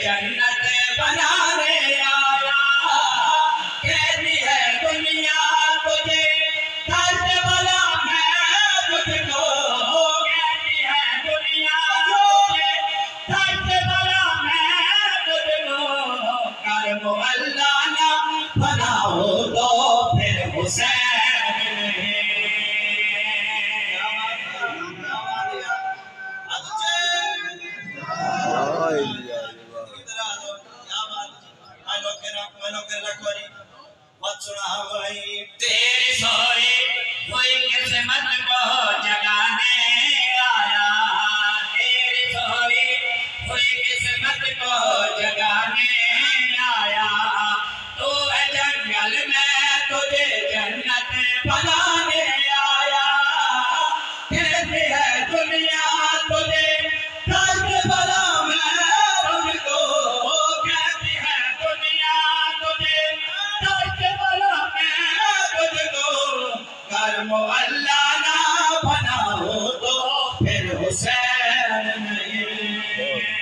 جنت بنانے آیا کہتی ہے دنیا تجھے درد بلا میں تجھ کو کہتی ہے دنیا تجھے درد بلا میں تجھ کو کرم اللہ نہ بنا ہو تو پھر حسین نہیں تیری سوئی ہوئی قسمت کو جگانے آیا تیری سوئی ہوئی قسمت کو جگانے آیا تو ہے جنگل میں تجھے جنت بنانے آیا کہتی ہے دنیا تجھے درد بلا میں تجھ کو کہتی ہے دنیا تجھے درد بلا میں تجھ کو کرم اللہ نہ بنا ہو تو پھر حسین نہیں